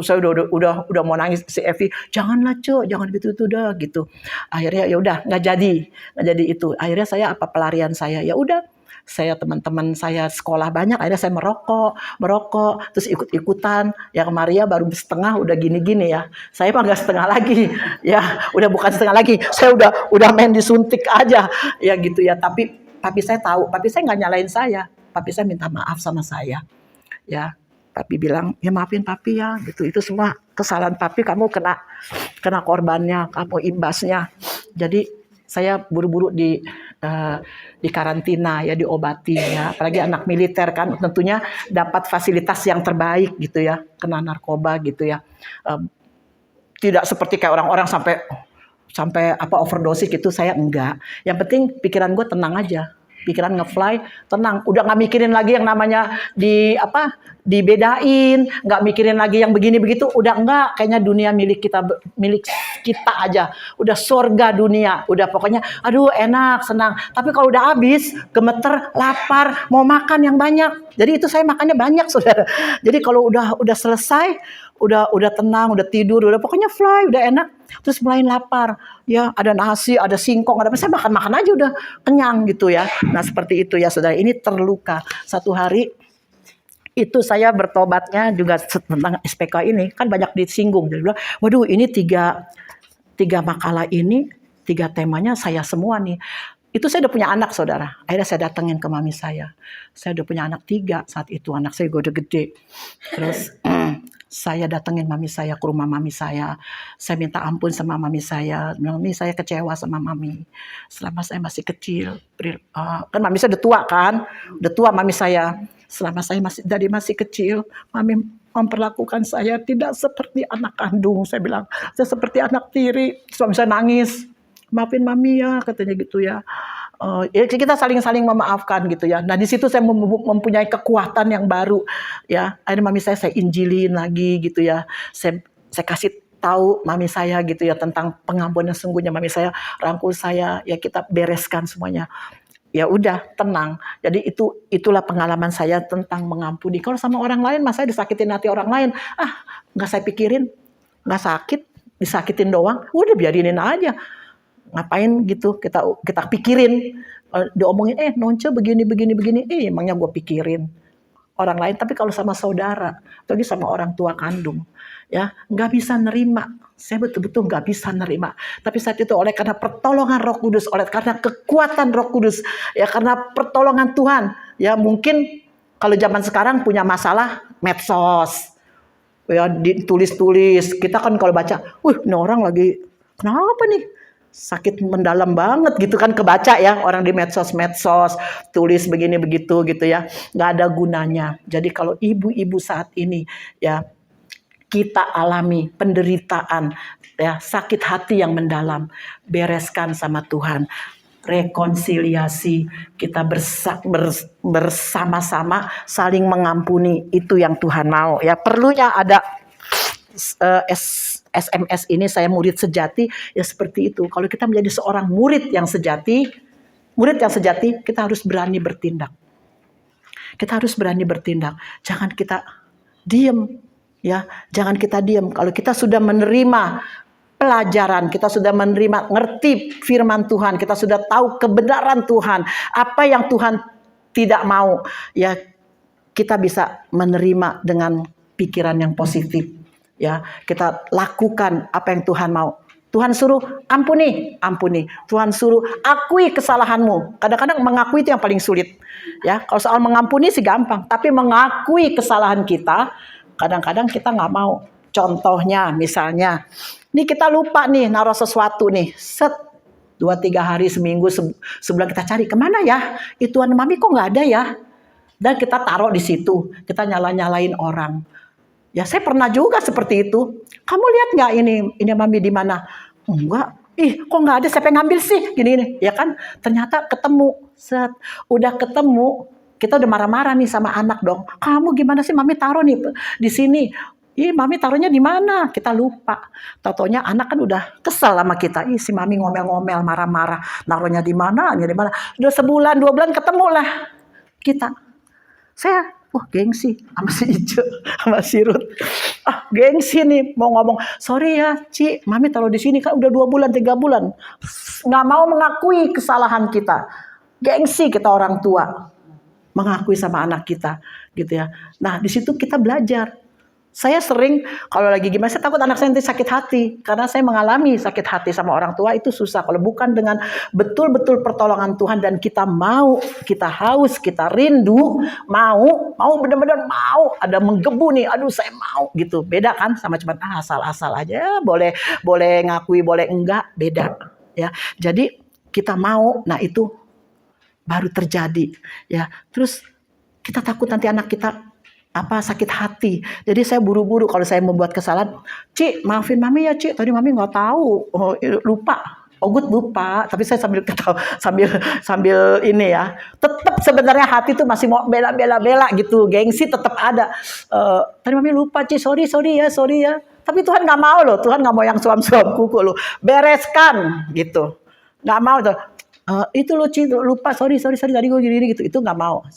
Saya udah mau nangis. Si Evi, janganlah Cek, jangan gitu dah gitu. Akhirnya ya udah nggak jadi itu. Akhirnya saya pelarian saya, ya udah. Saya teman-teman saya sekolah banyak, akhirnya saya merokok, terus ikut-ikutan. Ya Maria baru setengah udah gini-gini ya. Saya mah nggak setengah lagi, ya udah bukan setengah lagi. Saya udah main disuntik aja, ya gitu ya. Tapi saya tahu, papi saya nggak nyalain saya. Papi saya minta maaf sama saya. Ya, papi bilang, ya maafin papi ya, gitu. Itu semua kesalahan papi, kamu kena korbannya, kamu imbasnya. Jadi saya buru-buru di karantina ya, diobati ya. Apalagi anak militer kan, tentunya dapat fasilitas yang terbaik gitu ya. Kena narkoba gitu ya. Tidak seperti kayak orang-orang sampai overdosis gitu, saya enggak. Yang penting pikiran gue tenang aja, pikiran ngefly tenang, udah nggak mikirin lagi yang namanya dibedain, nggak mikirin lagi yang begini begitu, udah enggak. Kayaknya dunia milik kita aja, udah surga dunia, udah pokoknya aduh enak senang. Tapi kalau udah habis, gemeter, lapar, mau makan yang banyak. Jadi itu saya makannya banyak saudara. Jadi kalau udah selesai, udah tenang, udah tidur, udah pokoknya fly, udah enak. Terus mulai lapar, ya ada nasi, ada singkong, ada apa, saya makan aja udah kenyang gitu ya. Nah seperti itu ya saudara, ini terluka. Satu hari itu saya bertobatnya juga tentang SPK ini, kan banyak disinggung. Jadi bilang, waduh ini tiga makalah ini, 3 temanya saya semua nih. Itu saya udah punya anak saudara. Akhirnya saya datengin ke mami saya. Saya udah punya anak 3 saat itu, anak saya udah gede. Terus saya datengin mami saya ke rumah mami saya. Saya minta ampun sama mami saya. Mami saya kecewa sama mami. Selama saya masih kecil. Kan mami saya udah tua kan. Udah tua mami saya. Selama saya masih kecil. Mami memperlakukan saya tidak seperti anak kandung. Saya bilang, saya seperti anak tiri. Suami saya nangis. Maafin mami ya, katanya gitu ya. Ya kita saling memaafkan gitu ya. Nah di situ saya mempunyai kekuatan yang baru ya. Akhirnya mami saya injilin lagi gitu ya. Saya kasih tahu mami saya gitu ya tentang pengampunan sungguhnya. Mami saya rangkul saya, ya kita bereskan semuanya. Ya udah tenang. Jadi itulah pengalaman saya tentang mengampuni. Kalau sama orang lain, mas saya disakitin hati orang lain, nggak saya pikirin, nggak sakit, disakitin doang. Udah biarinin aja. Ngapain gitu kita pikirin, diomongin nonce begini emangnya gue pikirin orang lain. Tapi kalau sama saudara, lagi sama orang tua kandung ya nggak bisa nerima. Saya betul-betul nggak bisa nerima. Tapi saat itu oleh karena pertolongan Roh Kudus, oleh karena kekuatan Roh Kudus ya, karena pertolongan Tuhan ya. Mungkin kalau zaman sekarang punya masalah medsos ya, ditulis-tulis. Kita kan kalau baca, ini orang lagi kenapa nih? sakit mendalam banget gitu kan, kebaca ya orang di medsos tulis begini begitu gitu ya, nggak ada gunanya. Jadi kalau ibu-ibu saat ini ya kita alami penderitaan ya, sakit hati yang mendalam, bereskan sama Tuhan, rekonsiliasi, kita bersama-sama saling mengampuni, itu yang Tuhan mau ya. Perlunya ada SMS ini, saya murid sejati, ya seperti itu. Kalau kita menjadi seorang murid yang sejati, kita harus berani bertindak. Kita harus berani bertindak. Jangan kita diem, ya. Jangan kita diem. Kalau kita sudah menerima pelajaran, kita sudah menerima, ngerti firman Tuhan, kita sudah tahu kebenaran Tuhan, apa yang Tuhan tidak mau, ya kita bisa menerima dengan pikiran yang positif. Ya, kita lakukan apa yang Tuhan mau. Tuhan suruh ampuni. Tuhan suruh akui kesalahanmu. Kadang-kadang mengakui itu yang paling sulit. Ya, kalau soal mengampuni sih gampang, tapi mengakui kesalahan kita, kadang-kadang kita nggak mau. Contohnya, misalnya, nih kita lupa nih naruh sesuatu nih, 2-3 hari, seminggu, sebulan kita cari kemana ya? Ituan mami kok nggak ada ya? Dan kita taruh di situ, kita nyalain orang. Ya saya pernah juga seperti itu. Kamu lihat nggak ini mami di mana? Enggak. Ih kok nggak ada? Siapa yang ngambil sih? Gini ya kan? Ternyata ketemu. Udah ketemu, kita udah marah-marah nih sama anak dong. Kamu gimana sih mami taruh nih di sini? Ih mami taruhnya di mana? Kita lupa. Taunya anak kan udah kesel sama kita. Ih si mami ngomel-ngomel, marah-marah. Naruhnya di mana? Di mana? Udah sebulan, 2 bulan ketemu lah kita. Saya gengsi sama si Ijo, sama si Ruth. Gengsi nih mau ngomong, sorry ya Ci, mami taruh di sini kan udah 2 bulan, 3 bulan. Nggak mau mengakui kesalahan kita. Gengsi kita orang tua. Mengakui sama anak kita gitu ya. Nah di situ kita belajar. Saya sering kalau lagi gimana, saya takut anak saya nanti sakit hati. Karena saya mengalami sakit hati sama orang tua itu susah. Kalau bukan dengan betul-betul pertolongan Tuhan dan kita mau, kita haus, kita rindu, mau benar-benar mau, ada menggebu nih, aduh saya mau gitu. Beda kan sama cuma asal-asal aja, boleh ngakui, boleh enggak, beda ya. Jadi kita mau, nah itu baru terjadi ya. Terus kita takut nanti anak kita sakit hati. Jadi saya buru-buru kalau saya membuat kesalahan. Ci, maafin mami ya Ci, tadi mami nggak tahu, lupa. Good lupa, tapi saya sambil ketawa, sambil ini ya. Tetap sebenarnya hati tuh masih mau bela gitu, gengsi tetap ada. Tadi mami lupa Ci, sorry ya. Tapi Tuhan nggak mau loh, Tuhan nggak mau yang suam-suam kuku loh. Bereskan gitu, nggak mau tuh. Itu lo Ci, lupa, sorry tadi gue gini gitu, itu nggak mau.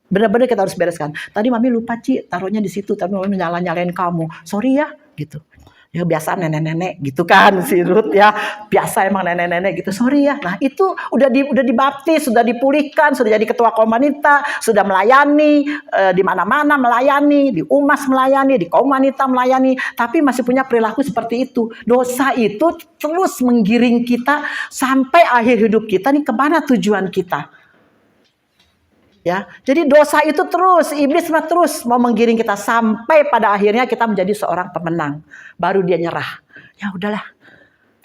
Benar-benar kita harus bereskan. Tadi mami lupa Ci, taruhnya di situ, tapi mami nyalain kamu. Sorry ya, gitu. Ya biasa nenek-nenek gitu kan si Ruth ya. Biasa emang nenek-nenek gitu. Sorry ya. Nah, itu udah dibaptis, sudah dipulihkan, sudah jadi ketua komunitas, sudah melayani di mana-mana melayani, di UMAS melayani, di komunitas melayani, tapi masih punya perilaku seperti itu. Dosa itu terus menggiring kita sampai akhir hidup kita nih, kemana tujuan kita? Ya, jadi dosa itu terus, iblis terus mau menggiring kita sampai pada akhirnya kita menjadi seorang pemenang. Baru dia nyerah. Ya udahlah,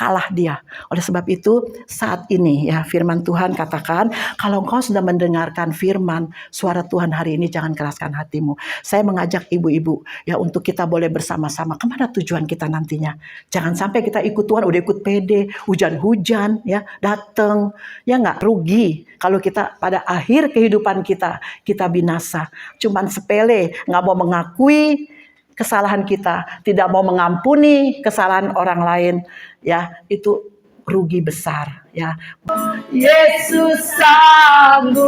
kalah dia. Oleh sebab itu saat ini ya firman Tuhan katakan, kalau engkau sudah mendengarkan firman suara Tuhan hari ini, jangan keraskan hatimu. Saya mengajak ibu-ibu ya untuk kita boleh bersama-sama. Kemana tujuan kita nantinya? Jangan sampai kita ikut Tuhan udah ikut pede, hujan-hujan ya datang, ya nggak, rugi. Kalau kita pada akhir kehidupan kita binasa. Cuman sepele, nggak mau mengakui kesalahan kita, tidak mau mengampuni kesalahan orang lain, ya itu rugi besar ya. Yesus sanggup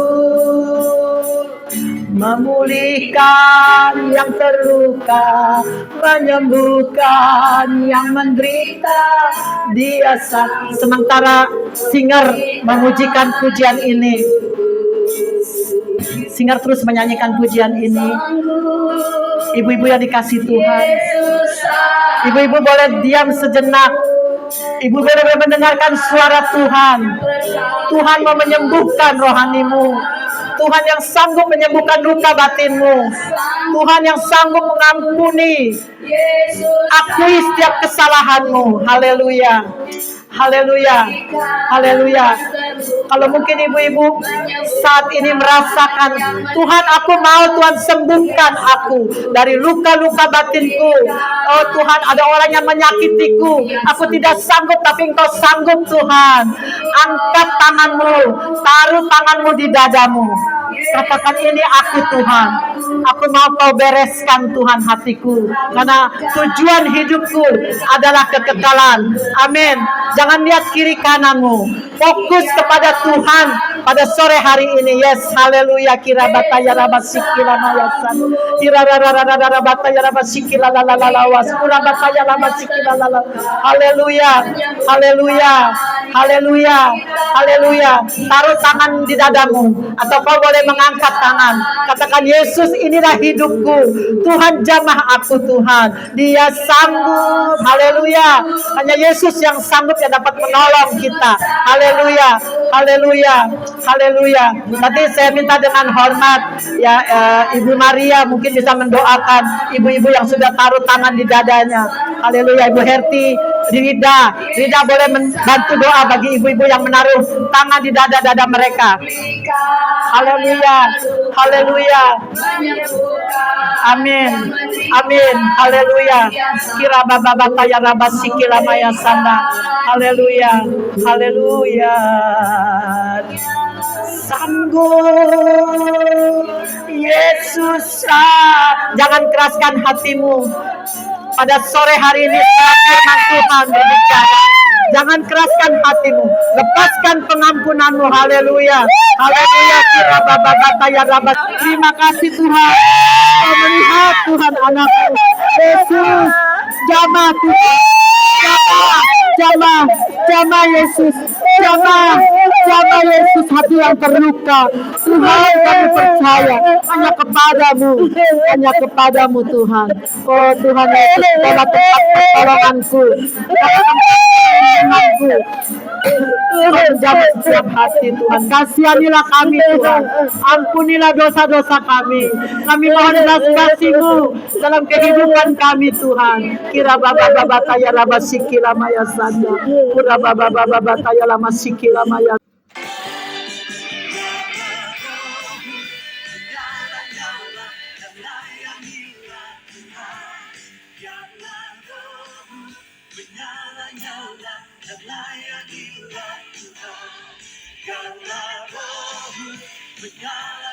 memulihkan yang terluka, menyembuhkan yang menderita. Dia sementara singer memujikan pujian ini, singer terus menyanyikan pujian ini. Ibu-ibu yang dikasih Tuhan, ibu-ibu boleh diam sejenak. Ibu boleh mendengarkan suara Tuhan. Tuhan mau menyembuhkan rohanimu. Tuhan yang sanggup menyembuhkan luka batinmu. Tuhan yang sanggup mengampuni. Akui setiap kesalahanmu. Haleluya. Haleluya. Haleluya. Kalau mungkin ibu-ibu saat ini merasakan, Tuhan aku mau Tuhan sembuhkan aku dari luka-luka batinku. Oh Tuhan, ada orang yang menyakitiku. Aku tidak sanggup tapi Engkau sanggup Tuhan. Angkat tanganmu, taruh tanganmu di dadamu. Katakan ini aku Tuhan. Aku mau kau bereskan Tuhan hatiku. Karena tujuan hidupku adalah kekekalan. Amin. Jangan lihat kiri kananmu. Fokus kepada Tuhan pada sore hari ini. Yes, haleluya. Kira bataya rabasikila mayasan. Kira rarararara bataya rabasikila lalalalawas. Kura bataya rabasikila lalala. Haleluya. Haleluya. Haleluya. Haleluya. Taruh tangan di dadamu atau kau boleh mengangkat tangan. Katakan Yesus, inilah hidupku. Tuhan jamah aku Tuhan. Dia sanggup. Haleluya. Hanya Yesus yang sanggup yang dapat menolong kita. Haleluya. Haleluya. Haleluya. Nanti saya minta dengan hormat ya Ibu Maria mungkin bisa mendoakan ibu-ibu yang sudah taruh tangan di dadanya. Haleluya. Ibu Herti, Rida boleh membantu doa bagi ibu-ibu yang menaruh tangan di dada-dada mereka. Haleluya. Haleluya. Amin. Amin. Haleluya. Kira baba bataya rabasikila maya sanda. Haleluya. Haleluya. Sanggup Yesus. Jangan keraskan hatimu. Pada sore hari ini firman Tuhan berbicara. Jangan keraskan hatimu. Lepaskan pengampunanmu. Haleluya. Haleluya. Terima kasih Tuhan. Kau melihat Tuhan anakku. Yesus. Jamah Tuhan. Jamah Yesus. Jamah Yesus, hati yang terluka. Tuhan, kami percaya hanya kepadamu Tuhan. Oh Tuhan Yesus, Kau tempat pertolonganku. Tuhan menjaga setiap hati Tuhan. Kasihanilah kami Tuhan. Ampunilah dosa-dosa kami. Kami mohon belas kasih-Mu dalam kehidupan kami Tuhan. Kira baba taya lama sikila maya sanda. Kira baba taya lama sikila maya. Menyala